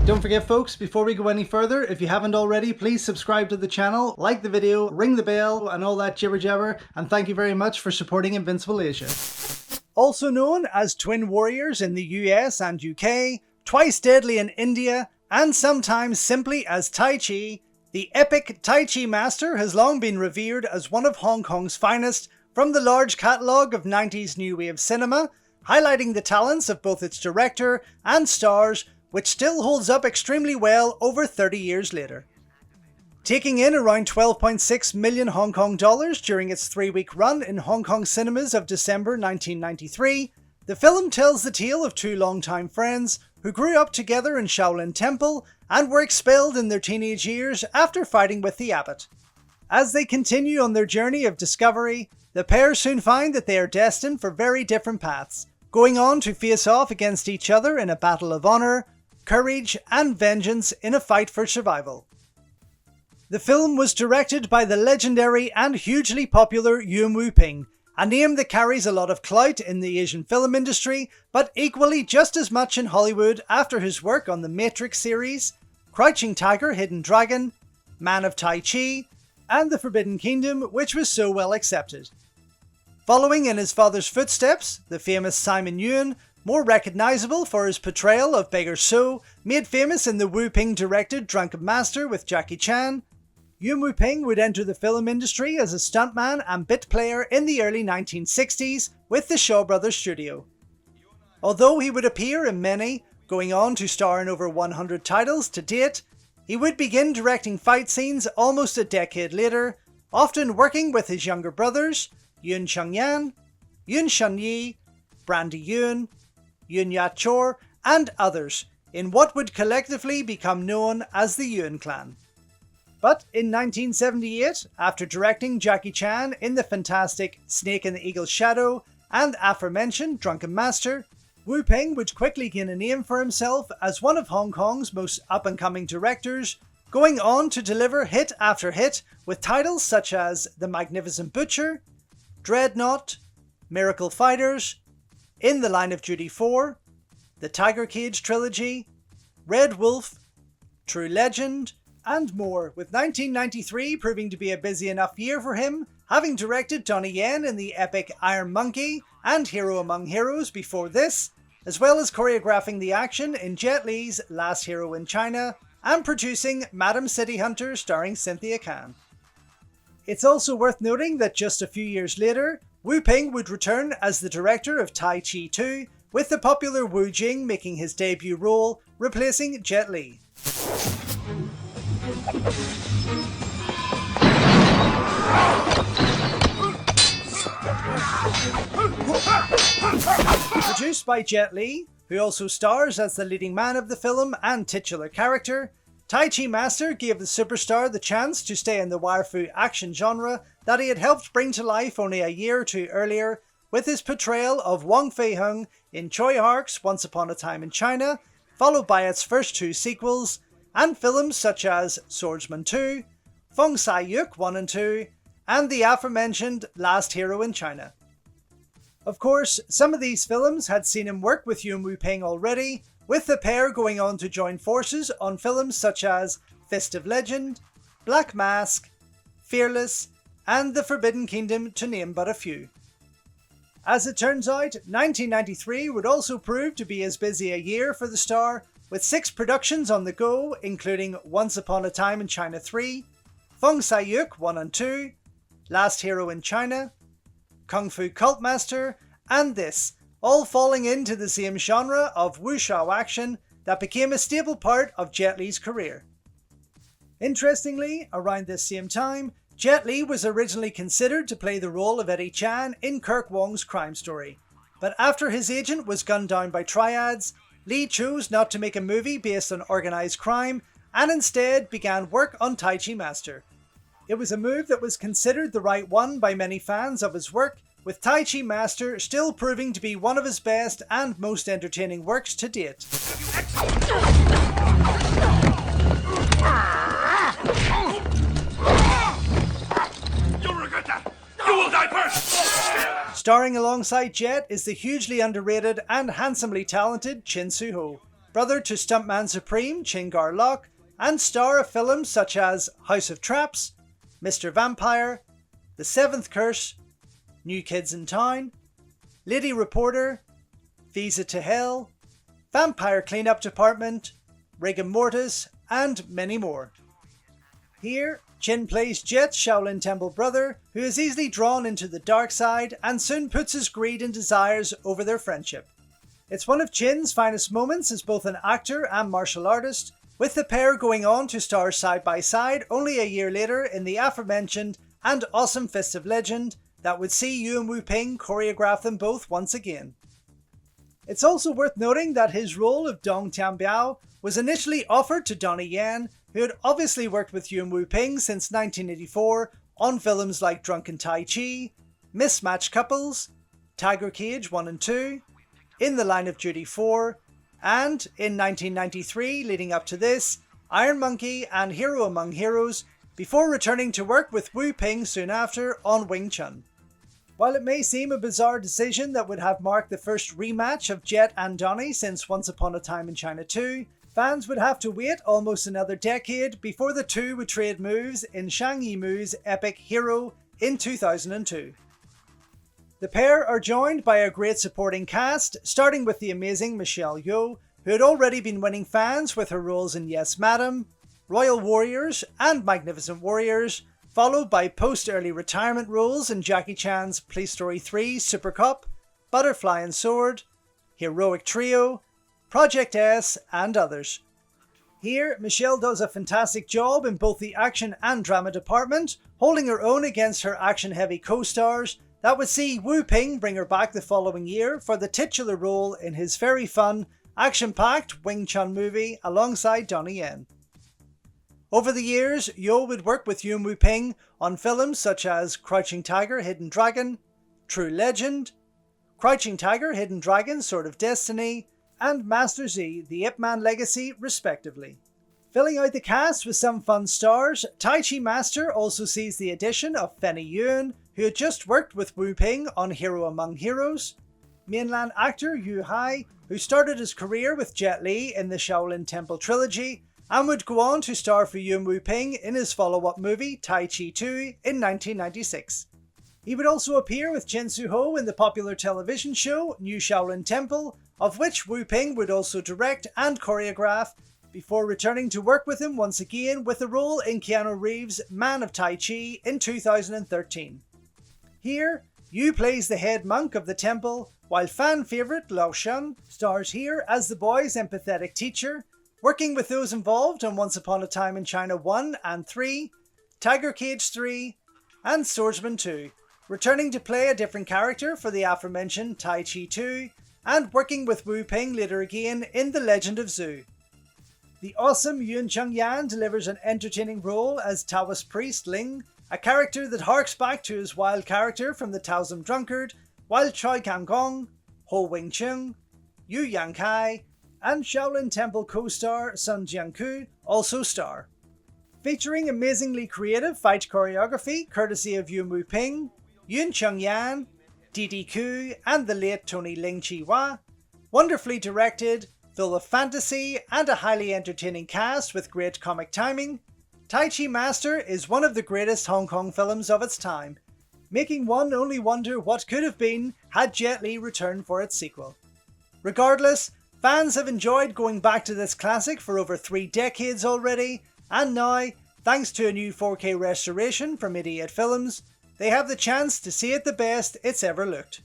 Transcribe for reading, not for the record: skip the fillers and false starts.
Don't forget folks, before we go any further, if you haven't already, please subscribe to the channel, like the video, ring the bell and all that jibber jabber, and thank you very much for supporting Invincible Asia. Also known as Twin Warriors in the US and UK, twice deadly in India, and sometimes simply as Tai Chi, the epic Tai Chi Master has long been revered as one of Hong Kong's finest from the large catalogue of 90s new wave cinema, highlighting the talents of both its director and stars, which still holds up extremely well over 30 years later. Taking in around 12.6 million Hong Kong dollars during its 3-week run in Hong Kong cinemas of December 1993, the film tells the tale of two longtime friends who grew up together in Shaolin Temple and were expelled in their teenage years after fighting with the abbot. As they continue on their journey of discovery, the pair soon find that they are destined for very different paths, going on to face off against each other in a battle of honour, courage and vengeance in a fight for survival. The film was directed by the legendary and hugely popular Yuen, a name that carries a lot of clout in the Asian film industry, but equally just as much in Hollywood after his work on the Matrix series, Crouching Tiger, Hidden Dragon, Man of Tai Chi, and The Forbidden Kingdom, which was so well accepted. Following in his father's footsteps, the famous Simon Yuen, more recognisable for his portrayal of Beggar So, made famous in the Wu Ping directed Drunken Master with Jackie Chan, Yuen Woo-ping would enter the film industry as a stuntman and bit player in the early 1960s with the Shaw Brothers studio. Although he would appear in many, going on to star in over 100 titles to date, he would begin directing fight scenes almost a decade later, often working with his younger brothers, Yuen Chengyan, Yuen Shunyi, Brandy Yuen, Yuen Yat-chor, and others, in what would collectively become known as the Yuen clan. But in 1978, after directing Jackie Chan in the fantastic Snake and the Eagle's Shadow and aforementioned Drunken Master, Wu Ping would quickly gain a name for himself as one of Hong Kong's most up-and-coming directors, going on to deliver hit after hit with titles such as The Magnificent Butcher, Dreadnought, Miracle Fighters, In the Line of Duty 4, The Tiger Cage Trilogy, Red Wolf, True Legend, and more, with 1993 proving to be a busy enough year for him, having directed Donnie Yen in the epic Iron Monkey and Hero Among Heroes before this, as well as choreographing the action in Jet Li's Last Hero in China, and producing Madam City Hunter starring Cynthia Khan. It's also worth noting that just a few years later, Wu Ping would return as the director of Tai Chi 2, with the popular Wu Jing making his debut role, replacing Jet Li. Produced by Jet Li, who also stars as the leading man of the film and titular character, Tai Chi Master gave the superstar the chance to stay in the wire-fu action genre that he had helped bring to life only a year or two earlier with his portrayal of Wong Fei-hung in Choi Hark's Once Upon a Time in China, followed by its first two sequels, and films such as Swordsman 2, Fong Sai-yuk 1 and 2, and the aforementioned Last Hero in China. Of course, some of these films had seen him work with Yuen Woo-ping already, with the pair going on to join forces on films such as Fist of Legend, Black Mask, Fearless, and The Forbidden Kingdom, to name but a few. As it turns out, 1993 would also prove to be as busy a year for the star, with 6 productions on the go, including Once Upon a Time in China 3, Fong Sai-yuk 1 and 2, Last Hero in China, Kung Fu Cult Master, and this, all falling into the same genre of wuxia action that became a staple part of Jet Li's career. Interestingly, around this same time, Jet Li was originally considered to play the role of Eddie Chan in Kirk Wong's Crime Story, but after his agent was gunned down by triads, Li chose not to make a movie based on organised crime and instead began work on Tai Chi Master. It was a move that was considered the right one by many fans of his work, with Tai Chi Master still proving to be one of his best and most entertaining works to date. You'll regret that! You will die first! Starring alongside Jet is the hugely underrated and handsomely talented Chin Soo-ho, brother to Stuntman Supreme Chin Gar-lok, and star of films such as House of Traps, Mr. Vampire, The Seventh Curse, New Kids in Town, Lady Reporter, Visa to Hell, Vampire Cleanup Department, Rigor Mortis, and many more. Here, Chin plays Jet's Shaolin Temple brother, who is easily drawn into the dark side and soon puts his greed and desires over their friendship. It's one of Chin's finest moments as both an actor and martial artist, with the pair going on to star side by side only a year later in the aforementioned and awesome Fist of Legend that would see Yuen Woo-ping choreograph them both once again. It's also worth noting that his role of Dong Tianbiao was initially offered to Donnie Yen, who had obviously worked with Yuen Woo-ping since 1984 on films like Drunken Tai Chi, Mismatched Couples, Tiger Cage 1 and 2, In the Line of Duty 4, and in 1993 leading up to this, Iron Monkey and Hero Among Heroes, before returning to work with Woo-ping soon after on Wing Chun. While it may seem a bizarre decision that would have marked the first rematch of Jet and Donnie since Once Upon a Time in China 2, fans would have to wait almost another decade before the two would trade moves in Shang Yimou's epic Hero in 2002. The pair are joined by a great supporting cast, starting with the amazing Michelle Yeoh, who had already been winning fans with her roles in Yes Madam, Royal Warriors and Magnificent Warriors, followed by post-early retirement roles in Jackie Chan's Police Story 3 Super Cop, Butterfly and Sword, Heroic Trio, Project S and others. Here, Michelle does a fantastic job in both the action and drama department, holding her own against her action-heavy co-stars that would see Woo-ping bring her back the following year for the titular role in his very fun, action-packed Wing Chun movie alongside Donnie Yen. Over the years, Yeoh would work with Yuen Woo-ping on films such as Crouching Tiger, Hidden Dragon, True Legend, Crouching Tiger, Hidden Dragon, Sword of Destiny, and Master Z, The Ip Man Legacy, respectively. Filling out the cast with some fun stars, Tai Chi Master also sees the addition of Fenny Yuen, who had just worked with Woo-ping on Hero Among Heroes, mainland actor Yu Hai, who started his career with Jet Li in the Shaolin Temple trilogy, and would go on to star for Yuen Woo-ping in his follow-up movie Tai Chi 2 in 1996. He would also appear with Jin Soo-ho in the popular television show New Shaolin Temple, of which Woo-ping would also direct and choreograph, before returning to work with him once again with a role in Keanu Reeves' Man of Tai Chi in 2013. Here, Yu plays the head monk of the temple, while fan favourite Lao Shun stars here as the boy's empathetic teacher, working with those involved on Once Upon a Time in China 1 and 3, Tiger Cage 3, and Swordsman 2, returning to play a different character for the aforementioned Tai Chi 2, and working with Woo-ping later again in The Legend of Zhu. The awesome Yuen Chung-yan delivers an entertaining role as Taoist priest Ling, a character that harks back to his wild character from the Taoism Drunkard, while Choi Kang-gong, Ho Wing-chung, Yu Yang-kai, and Shaolin Temple co-star Sun Jianku also star. Featuring amazingly creative fight choreography courtesy of Yuen Woo-ping, Yuen Chung-yan, Didi Ku, and the late Tony Ling Chi-hwa, wonderfully directed, full of fantasy, and a highly entertaining cast with great comic timing, Tai Chi Master is one of the greatest Hong Kong films of its time, making one only wonder what could have been had Jet Li returned for its sequel. Regardless, fans have enjoyed going back to this classic for over 3 decades already, and now, thanks to a new 4K restoration from 88 Films, they have the chance to see it the best it's ever looked.